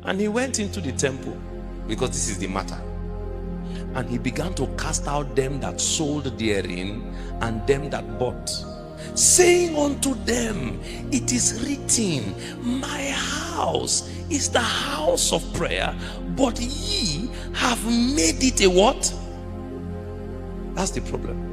And he went into the temple, because this is the matter. And he began to cast out them that sold therein, and them that bought, saying unto them, it is written, my house is the house of prayer, but ye have made it a what? That's the problem.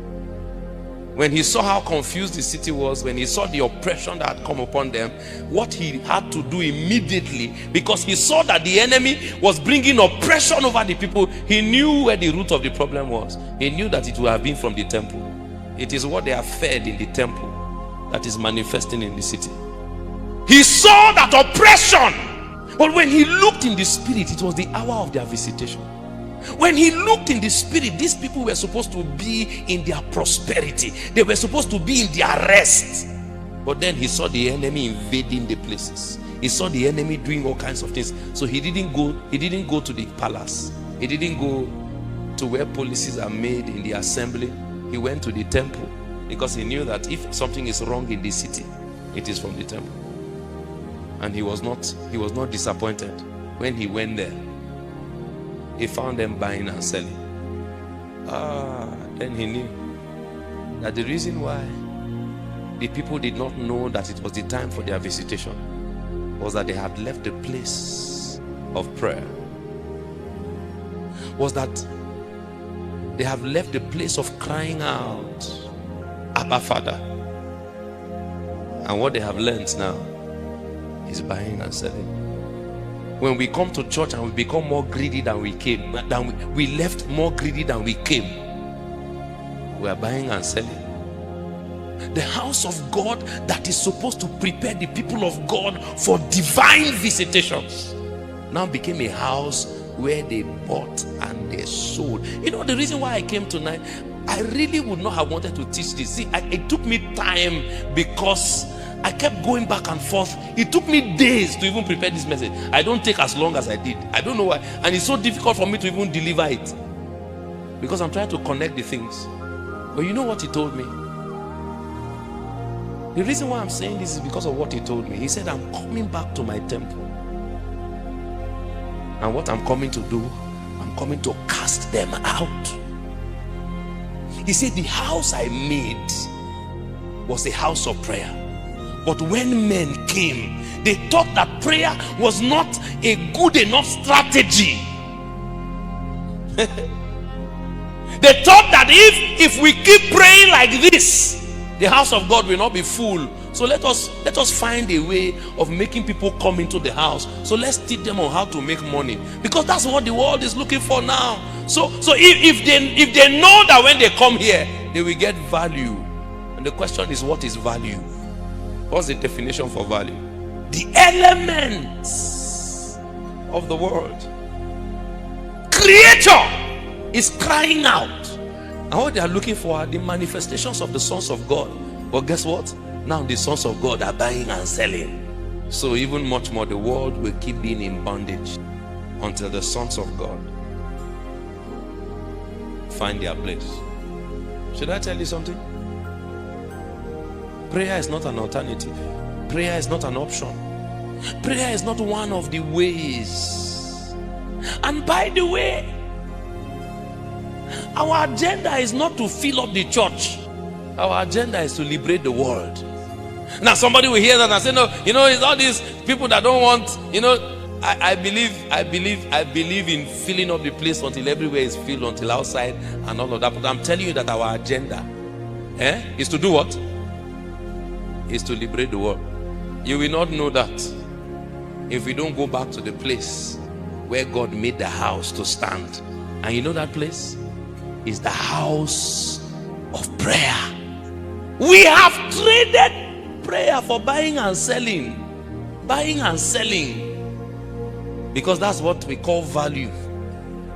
When he saw how confused the city was, when he saw the oppression that had come upon them, what he had to do immediately, because he saw that the enemy was bringing oppression over the people, he knew where the root of the problem was. He knew that it would have been from the temple. It is what they have fed in the temple that is manifesting in the city. He saw that oppression, but when he looked in the spirit, it was the hour of their visitation. When he looked in the spirit, these people were supposed to be in their prosperity. They were supposed to be in their rest. But then he saw the enemy invading the places. He saw the enemy doing all kinds of things. So he didn't go to the palace. He didn't go to where policies are made in the assembly. He went to the temple, because he knew that if something is wrong in the city, it is from the temple. And he was not disappointed. When he went there, he found them buying and selling. Then he knew that the reason why the people did not know that it was the time for their visitation was that they had left the place of prayer. Was that they have left the place of crying out, Abba Father. And what they have learned now is buying and selling. When we come to church and we become more greedy than we came, we left more greedy than we came, we are buying and selling. The house of God that is supposed to prepare the people of God for divine visitations now became a house where they bought and they sold. You know, the reason why I came tonight, I really would not have wanted to teach this. See, it took me time, because I kept going back and forth. It took me days to even prepare this message. I don't take as long as I did. I don't know why. And it's so difficult for me to even deliver it, because I'm trying to connect the things. But you know what he told me? The reason why I'm saying this is because of what he told me. He said, I'm coming back to my temple. And what I'm coming to do, I'm coming to cast them out. He said, the house I made was a house of prayer. But when men came, they thought that prayer was not a good enough strategy. They thought that if we keep praying like this, the house of God will not be full. So let us find a way of making people come into the house. So let's teach them on how to make money, because that's what the world is looking for now. So if they know that when they come here, they will get value. And the question is, what is value? What's the definition for value? The elements of the world. Creature is crying out, and what they are looking for are the manifestations of the sons of God. But guess what? Now the sons of God are buying and selling. So even much more, the world will keep being in bondage until the sons of God find their place. Should I tell you something? Prayer is not an alternative. Prayer is not an option. Prayer is not one of the ways. And by the way, our agenda is not to fill up the church. Our agenda is to liberate the world. Now somebody will hear that and say, no, it's all these people that don't want, I believe in filling up the place until everywhere is filled, until outside and all of that. But I'm telling you that our agenda is to do what? Is to liberate the world. You will not know that if we don't go back to the place where God made the house to stand. And you know that place is the house of prayer. We have traded prayer for buying and selling. Buying and selling. Because that's what we call value.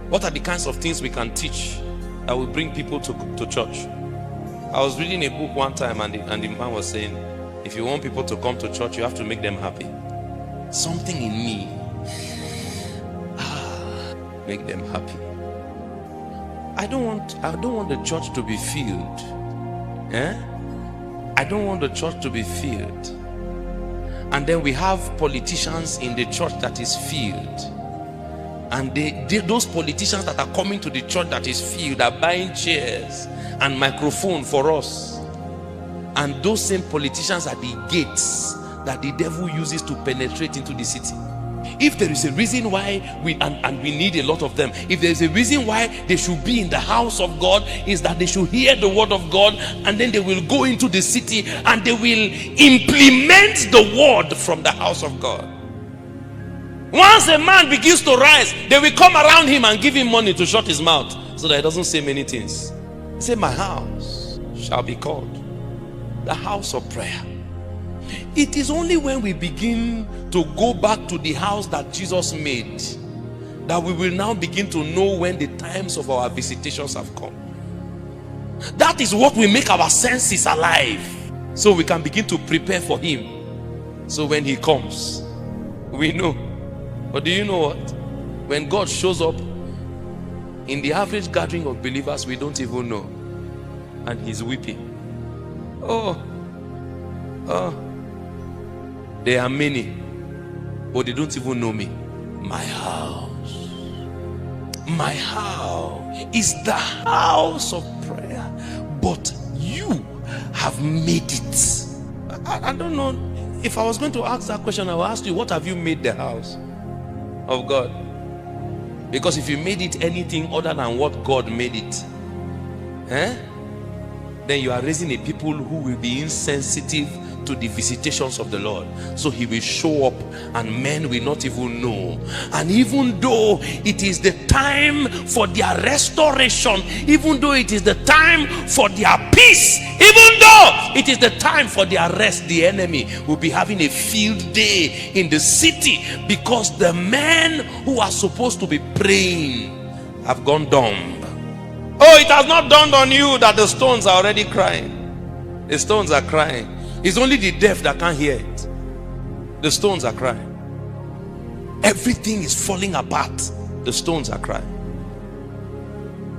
What are the kinds of things we can teach that will bring people to church? I was reading a book one time, and the man was saying, if you want people to come to church, you have to make them happy. Something in me, make them happy. I don't want the church to be filled. I don't want the church to be filled. And then we have politicians in the church that is filled. And those politicians that are coming to the church that is filled are buying chairs and microphone for us. And those same politicians are the gates that the devil uses to penetrate into the city. If there is a reason why we need a lot of them, if there is a reason why they should be in the house of God, is that they should hear the word of God, and then they will go into the city and they will implement the word from the house of God. Once a man begins to rise, they will come around him and give him money to shut his mouth so that he doesn't say many things. He said, my house shall be called the house of prayer. It is only when we begin to go back to the house that Jesus made that we will now begin to know when the times of our visitations have come. That is what will make our senses alive, so we can begin to prepare for him. So when he comes, we know. But do you know what? When God shows up in the average gathering of believers, we don't even know, and he's weeping. Oh, there are many, but they don't even know me. My house is the house of prayer, but you have made it. I don't know. If I was going to ask that question, I would ask you, what have you made the house of God? Because if you made it anything other than what God made it, then you are raising a people who will be insensitive to the visitations of the Lord. So he will show up and men will not even know. And even though it is the time for their restoration, even though it is the time for their peace, even though it is the time for their rest, the enemy will be having a field day in the city, because the men who are supposed to be praying have gone dumb. Oh, it has not dawned on you that the stones are already crying. The stones are crying. It's only the deaf that can't hear it. The stones are crying. Everything is falling apart. The stones are crying.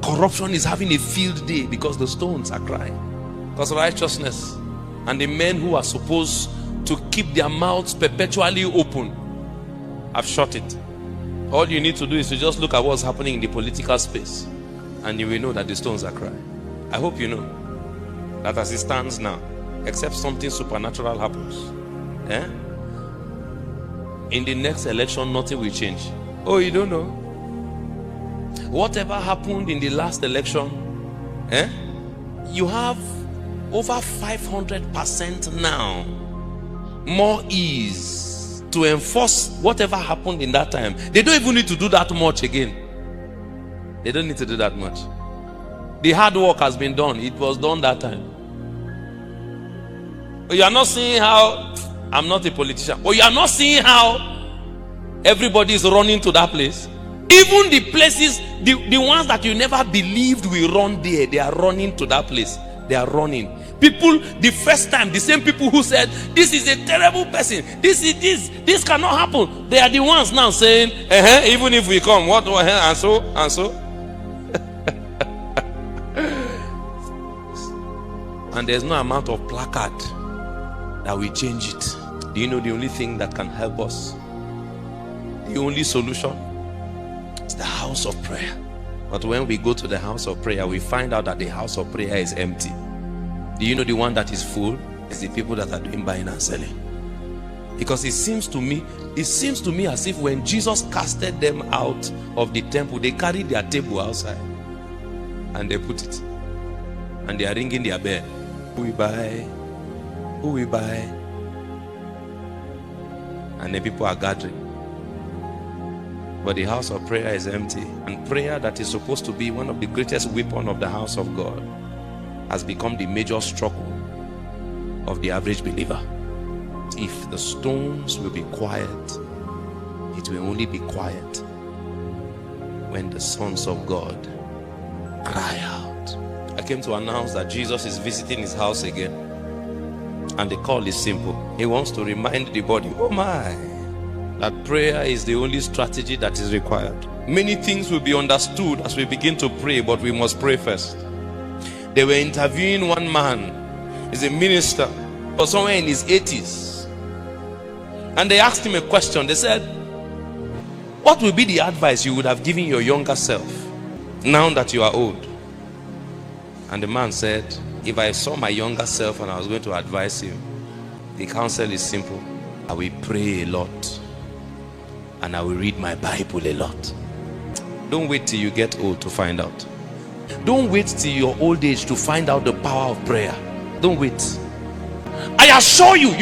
Corruption is having a field day because the stones are crying. Because righteousness and the men who are supposed to keep their mouths perpetually open have shut it. All you need to do is to just look at what's happening in the political space, and you will know that the stones are crying. I hope you know that as it stands now, except something supernatural happens, in the next election nothing will change. Oh, you don't know? Whatever happened in the last election, you have over 500% now more ease to enforce whatever happened in that time. They don't even need to do that much again. They don't need to do that much. The hard work has been done. It was done that time. You are not seeing how, I'm not a politician, but you are not seeing how everybody is running to that place. Even the places, the ones that you never believed will run there, they are running to that place. They are running. People, the first time, the same people who said, this is a terrible person, this cannot happen, they are the ones now saying, even if we come, what, and so. And there's no amount of placard that will change it. Do you know the only thing that can help us? The only solution is the house of prayer. But when we go to the house of prayer, we find out that the house of prayer is empty. Do you know the one that is full is the people that are doing buying and selling? Because it seems to me as if when Jesus casted them out of the temple, they carried their table outside and they put it, and they are ringing their bell. Who will buy? Who will buy? And then people are gathering. But the house of prayer is empty. And prayer, that is supposed to be one of the greatest weapons of the house of God, has become the major struggle of the average believer. If the stones will be quiet, it will only be quiet when the sons of God cry out. I came to announce that Jesus is visiting his house again. And the call is simple. He wants to remind the body, oh my, that prayer is the only strategy that is required. Many things will be understood as we begin to pray, but we must pray first. They were interviewing one man. He's a minister, but somewhere in his 80s. And they asked him a question. They said, what will be the advice you would have given your younger self now that you are old? And the man said, if I saw my younger self and I was going to advise him, the counsel is simple. I will pray a lot and I will read my Bible a lot. Don't wait till you get old to find out. Don't wait till your old age to find out the power of prayer. Don't wait. I assure you,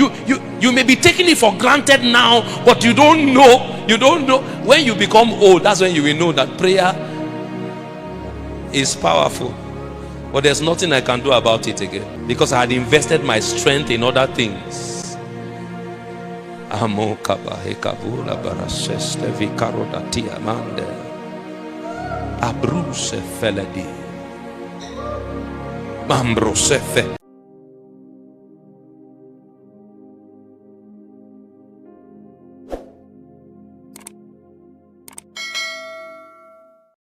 you may be taking it for granted now, but you don't know. You don't know. When you become old, that's when you will know that prayer is powerful. But there's nothing I can do about it again, because I had invested my strength in other things. Abruse feledi. Mambrosefe.